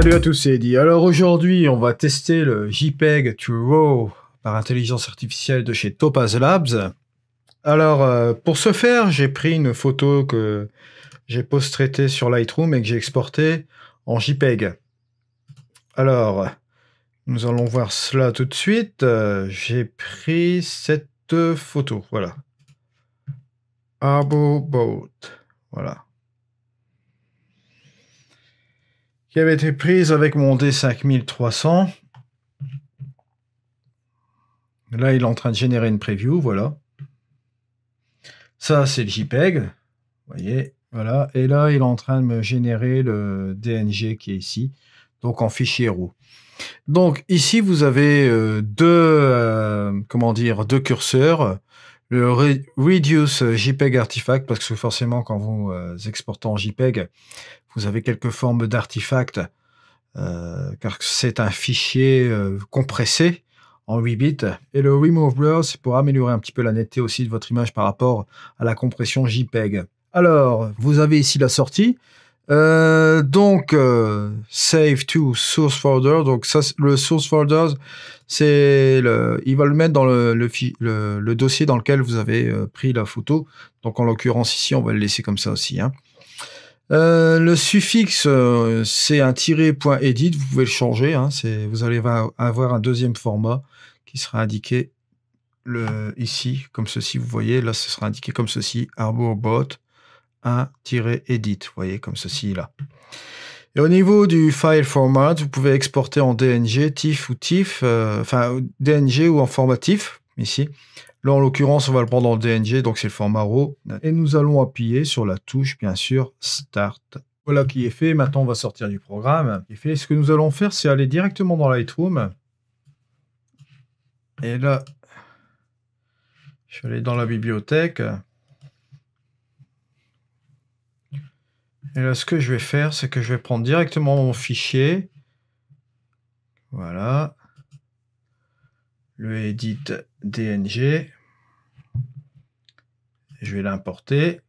Salut à tous, c'est Eddy. Alors aujourd'hui, on va tester le JPEG to RAW par intelligence artificielle de chez Topaz Labs. Alors, pour ce faire, j'ai pris une photo que j'ai post-traitée sur Lightroom et que j'ai exportée en JPEG. Alors, nous allons voir cela tout de suite. J'ai pris cette photo, voilà. Arbor Boat, voilà. Qui avait été prise avec mon D5300. Là, il est en train de générer une preview, voilà. Ça, c'est le JPEG, vous voyez, voilà. Et là, il est en train de me générer le DNG qui est ici, donc en fichier RAW. Donc ici, vous avez deux curseurs. Le Reduce JPEG Artifact, parce que forcément, quand vous exportez en JPEG, vous avez quelques formes d'artefacts, car c'est un fichier compressé en 8 bits. Et le Remove Blur, c'est pour améliorer un petit peu la netteté aussi de votre image par rapport à la compression JPEG. Alors, vous avez ici la sortie. Save to source folder. Donc ça, le source folder, c'est il va le mettre dans le dossier dans lequel vous avez pris la photo. Donc en l'occurrence ici, on va le laisser comme ça aussi, hein. Le suffixe, c'est un .edit, vous pouvez le changer, hein, vous allez avoir un deuxième format qui sera indiqué ici, comme ceci, vous voyez, là ce sera indiqué comme ceci, Arborbot 1-edit, vous voyez, comme ceci là. Et au niveau du file format, vous pouvez exporter en DNG, TIFF ou TIFF, enfin DNG ou en format TIFF, ici. Là, en l'occurrence, on va le prendre en DNG, donc c'est le format RAW. Et nous allons appuyer sur la touche, bien sûr, Start. Voilà qui est fait. Maintenant, on va sortir du programme. Et fait, ce que nous allons faire, c'est aller directement dans Lightroom. Et là, je vais aller dans la bibliothèque. Et là, ce que je vais faire, c'est que je vais prendre directement mon fichier. Voilà. Le edit DNG. Je vais l'importer.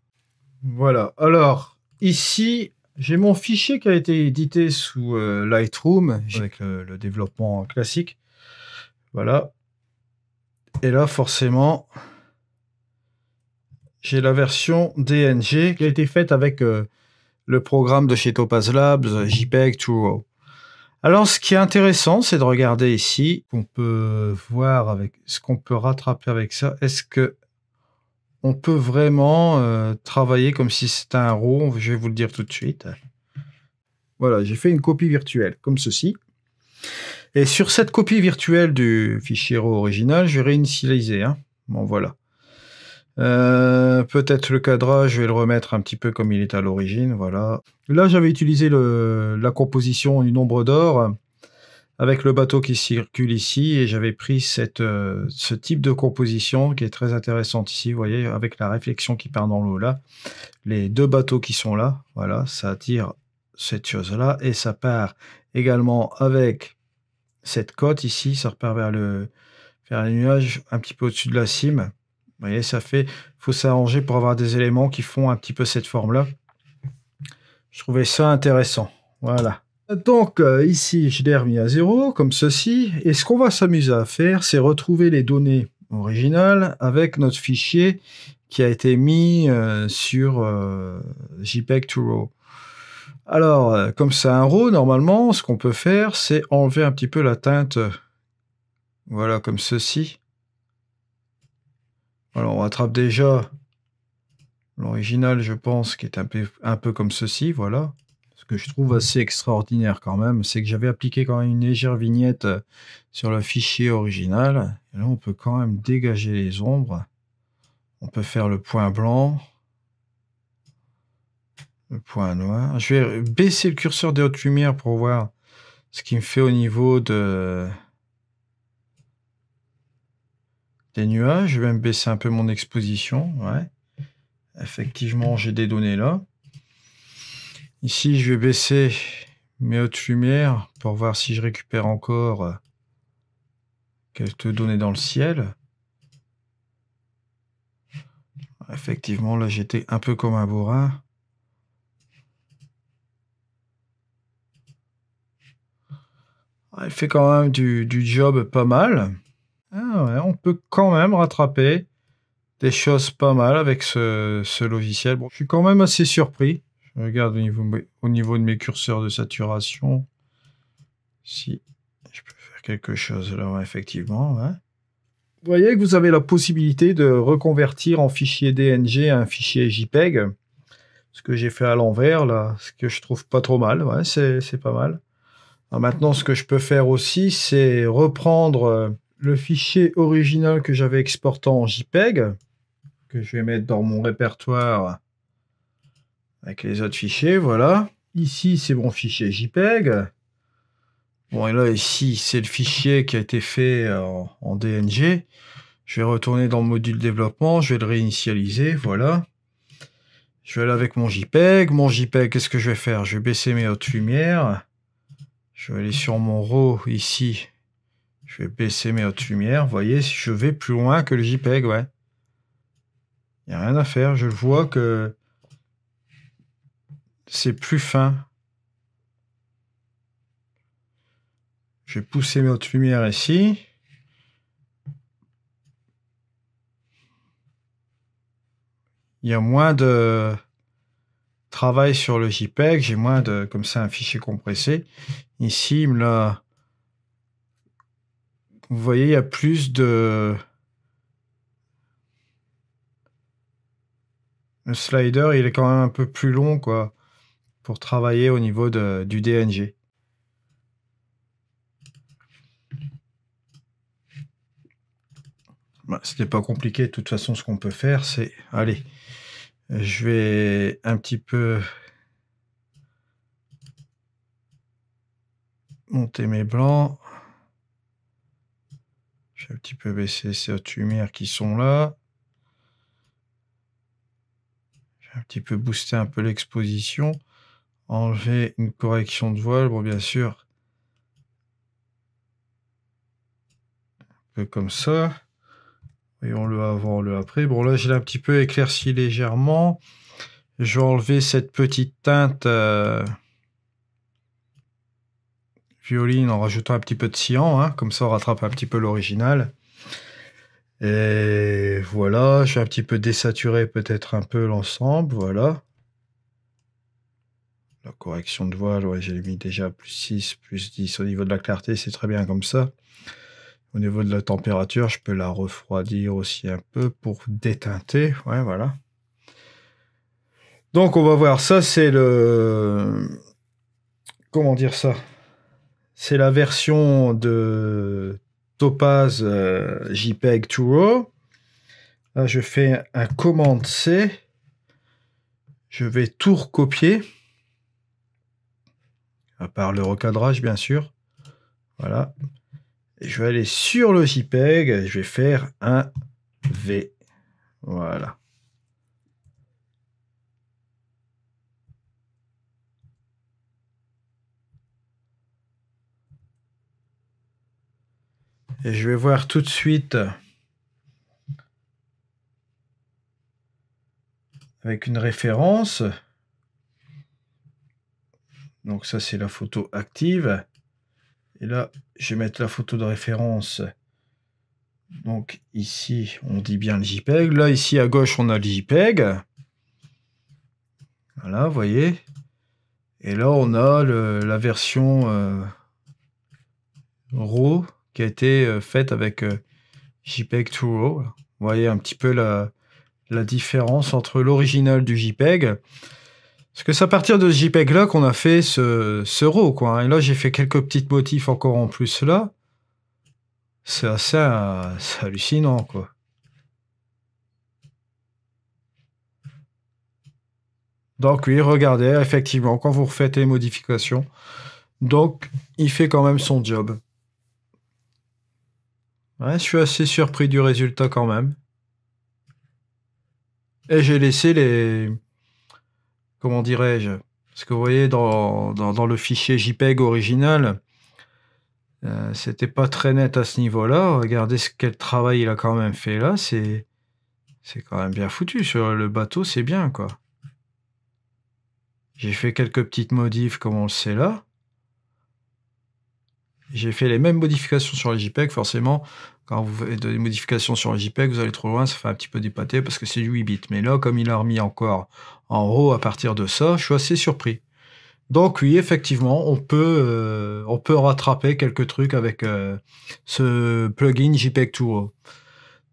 Voilà. Alors, ici, j'ai mon fichier qui a été édité sous Lightroom, avec le développement classique. Voilà. Et là, forcément, j'ai la version DNG qui a été faite avec le programme de chez Topaz Labs, JPEG to RAW. Alors, ce qui est intéressant, c'est de regarder ici, qu'on peut voir avec ce qu'on peut rattraper avec ça. Est-ce que on peut vraiment travailler comme si c'était un RAW? Je vais vous le dire tout de suite. Voilà, j'ai fait une copie virtuelle, comme ceci. Et sur cette copie virtuelle du fichier RAW original, je vais réinitialiser, hein. Bon, voilà. Peut-être le cadrage, je vais le remettre un petit peu comme il est à l'origine, voilà. Là, j'avais utilisé la composition du nombre d'or avec le bateau qui circule ici, et j'avais pris ce type de composition qui est très intéressante ici, vous voyez, avec la réflexion qui part dans l'eau là. Les deux bateaux qui sont là, voilà, ça attire cette chose-là, et ça part également avec cette côte ici, ça repart vers les nuages un petit peu au-dessus de la cime. Vous voyez, faut s'arranger pour avoir des éléments qui font un petit peu cette forme-là. Je trouvais ça intéressant, voilà. Donc ici, je l'ai remis à 0, comme ceci, et ce qu'on va s'amuser à faire, c'est retrouver les données originales avec notre fichier qui a été mis sur JPEG to RAW. Alors, comme c'est un RAW, normalement, ce qu'on peut faire, c'est enlever un petit peu la teinte, voilà, comme ceci. Alors, on rattrape déjà l'original, je pense, qui est un peu comme ceci, voilà. Ce que je trouve assez extraordinaire quand même, c'est que j'avais appliqué quand même une légère vignette sur le fichier original. Et là, on peut quand même dégager les ombres. On peut faire le point blanc, le point noir. Je vais baisser le curseur des hautes lumières pour voir ce qu'il me fait au niveau des nuages. Je vais même baisser un peu mon exposition, ouais. Effectivement, j'ai des données là. Ici, je vais baisser mes hautes lumières pour voir si je récupère encore quelques données dans le ciel. Effectivement, là, j'étais un peu comme un bourrin. Il fait quand même du job pas mal. Ah ouais, on peut quand même rattraper des choses pas mal avec ce logiciel. Bon, je suis quand même assez surpris. Je regarde au niveau de mes curseurs de saturation. Si je peux faire quelque chose là, ouais, effectivement. Ouais. Vous voyez que vous avez la possibilité de reconvertir en fichier DNG un fichier JPEG. Ce que j'ai fait à l'envers, là, ce que je trouve pas trop mal. Ouais, c'est pas mal. Alors maintenant, ce que je peux faire aussi, c'est reprendre le fichier original que j'avais exporté en JPEG, que je vais mettre dans mon répertoire avec les autres fichiers, voilà. Ici, c'est mon fichier JPEG. Bon, et là, ici, c'est le fichier qui a été fait en DNG. Je vais retourner dans le module développement, je vais le réinitialiser, voilà. Je vais aller avec mon JPEG. Mon JPEG, qu'est-ce que je vais faire? Je vais baisser mes hautes lumières. Je vais aller sur mon RAW, ici. Je vais baisser mes hautes lumières. Vous voyez, je vais plus loin que le JPEG, ouais. Il n'y a rien à faire, je vois que c'est plus fin. Je vais pousser mes hautes lumières ici. Il y a moins de travail sur le JPEG, j'ai moins de, comme ça, un fichier compressé. Ici, là, vous voyez, il y a plus de... Le slider, il est quand même un peu plus long, quoi, pour travailler au niveau du DNG. Bah, c'était pas compliqué, de toute façon, ce qu'on peut faire, c'est... Allez, je vais un petit peu monter mes blancs. Je vais un petit peu baisser ces hautes lumières qui sont là. Je vais un petit peu booster un peu l'exposition. Enlever une correction de voile, bon, bien sûr. Un peu comme ça. Voyons le avant, le après. Bon, là, je l'ai un petit peu éclairci légèrement. Je vais enlever cette petite teinte violine en rajoutant un petit peu de cyan. Hein, comme ça, on rattrape un petit peu l'original. Et voilà, je vais un petit peu désaturer peut-être un peu l'ensemble. Voilà. La correction de voile, ouais, j'ai mis déjà plus 6, plus 10 au niveau de la clarté, c'est très bien comme ça. Au niveau de la température, je peux la refroidir aussi un peu pour déteinter. Ouais, voilà. Donc, on va voir. Ça, c'est le... Comment dire ça? C'est la version de Topaz JPEG 2RAW. Là, je fais un commande C. Je vais tout recopier. À part le recadrage, bien sûr. Voilà. Et je vais aller sur le JPEG, et je vais faire un V. Voilà. Et je vais voir tout de suite avec une référence. Donc ça, c'est la photo active. Et là, je vais mettre la photo de référence. Donc ici, on dit bien le JPEG. Là, ici à gauche, on a le JPEG. Voilà, vous voyez. Et là, on a la version RAW qui a été faite avec JPEG 2RAW. Vous voyez un petit peu la différence entre l'original du JPEG. Parce que c'est à partir de ce JPEG là qu'on a fait ce RAW, quoi. Et là, j'ai fait quelques petits motifs encore en plus là. C'est assez hallucinant, quoi. Donc oui, regardez, effectivement, quand vous refaites les modifications, donc il fait quand même son job. Ouais, je suis assez surpris du résultat quand même. Et j'ai laissé les... Comment dirais-je? Parce que vous voyez, dans le fichier JPEG original, c'était pas très net à ce niveau-là. Regardez quel travail il a quand même fait là. C'est quand même bien foutu. Sur le bateau, c'est bien, quoi. J'ai fait quelques petites modifs comme on le sait là. J'ai fait les mêmes modifications sur les JPEG, forcément. Quand vous faites des modifications sur les JPEG, vous allez trop loin, ça fait un petit peu dépater parce que c'est du 8 bits. Mais là, comme il a remis encore en RAW à partir de ça, je suis assez surpris. Donc oui, effectivement, on peut rattraper quelques trucs avec ce plugin JPEG to RAW.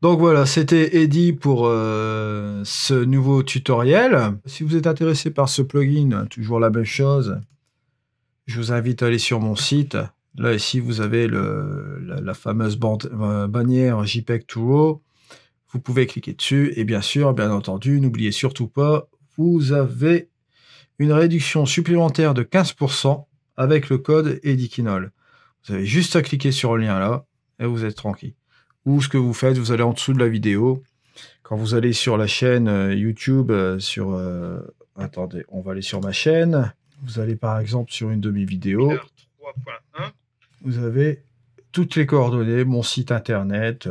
Donc voilà, c'était Eddy pour ce nouveau tutoriel. Si vous êtes intéressé par ce plugin, toujours la même chose, je vous invite à aller sur mon site. Là, ici, vous avez la fameuse bannière JPEG to RAW. Vous pouvez cliquer dessus. Et bien sûr, bien entendu, n'oubliez surtout pas, vous avez une réduction supplémentaire de 15% avec le code EDYKINOL. Vous avez juste à cliquer sur le lien là et vous êtes tranquille. Ou ce que vous faites, vous allez en dessous de la vidéo. Quand vous allez sur la chaîne YouTube, attendez, on va aller sur ma chaîne. Vous allez par exemple sur une de mes vidéos. 3.1. Vous avez toutes les coordonnées, mon site internet,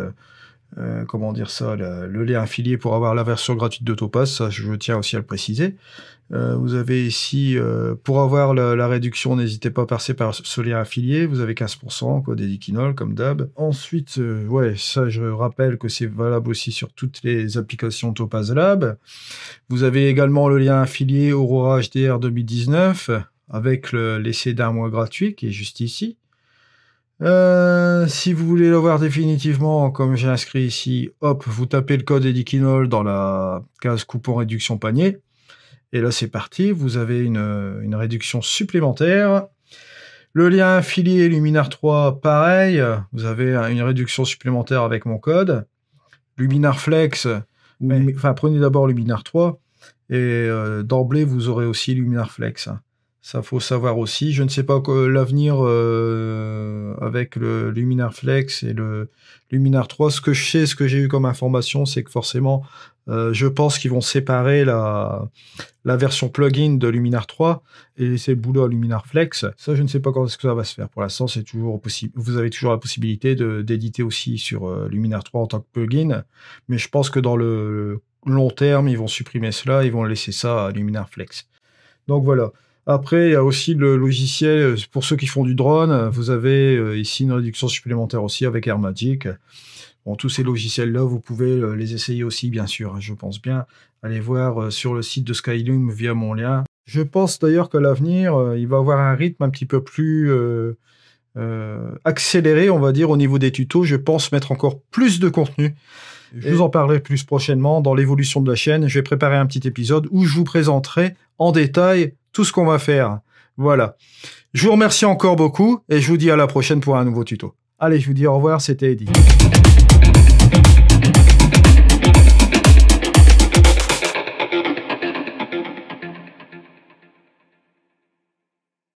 comment dire ça, le lien affilié pour avoir la version gratuite d'Autopass, ça je tiens aussi à le préciser. Vous avez ici, pour avoir la réduction, n'hésitez pas à passer par ce lien affilié, vous avez 15%, code EDYKINOL, comme d'hab. Ensuite, ouais, ça je rappelle que c'est valable aussi sur toutes les applications Topaz Lab. Vous avez également le lien affilié Aurora HDR 2019, avec l'essai d'un mois gratuit, qui est juste ici. Si vous voulez l'avoir définitivement, comme j'ai inscrit ici, hop, vous tapez le code EDYKINOL dans la case coupon réduction panier. Et là, c'est parti, vous avez une réduction supplémentaire. Le lien affilié Luminar 3, pareil, vous avez une réduction supplémentaire avec mon code. Luminar Flex, enfin, prenez d'abord Luminar 3, et d'emblée, vous aurez aussi Luminar Flex. Ça, faut savoir aussi. Je ne sais pas l'avenir avec le Luminar Flex et le Luminar 3. Ce que je sais, ce que j'ai eu comme information, c'est que forcément, je pense qu'ils vont séparer la version plugin de Luminar 3 et laisser le boulot à Luminar Flex. Ça, je ne sais pas quand est-ce que ça va se faire. Pour l'instant, c'est toujours possible. Vous avez toujours la possibilité d'éditer aussi sur Luminar 3 en tant que plugin. Mais je pense que dans le long terme, ils vont supprimer cela. Ils vont laisser ça à Luminar Flex. Donc voilà. Après, il y a aussi le logiciel, pour ceux qui font du drone, vous avez ici une réduction supplémentaire aussi avec AirMagic. Bon, tous ces logiciels-là, vous pouvez les essayer aussi, bien sûr, je pense bien. Allez voir sur le site de Skylum via mon lien. Je pense d'ailleurs qu'à l'avenir, il va avoir un rythme un petit peu plus accéléré, on va dire, au niveau des tutos. Je pense mettre encore plus de contenu. Je vous en parlerai plus prochainement dans l'évolution de la chaîne. Je vais préparer un petit épisode où je vous présenterai en détail tout ce qu'on va faire. Voilà. Je vous remercie encore beaucoup et je vous dis à la prochaine pour un nouveau tuto. Allez, je vous dis au revoir, c'était Eddy.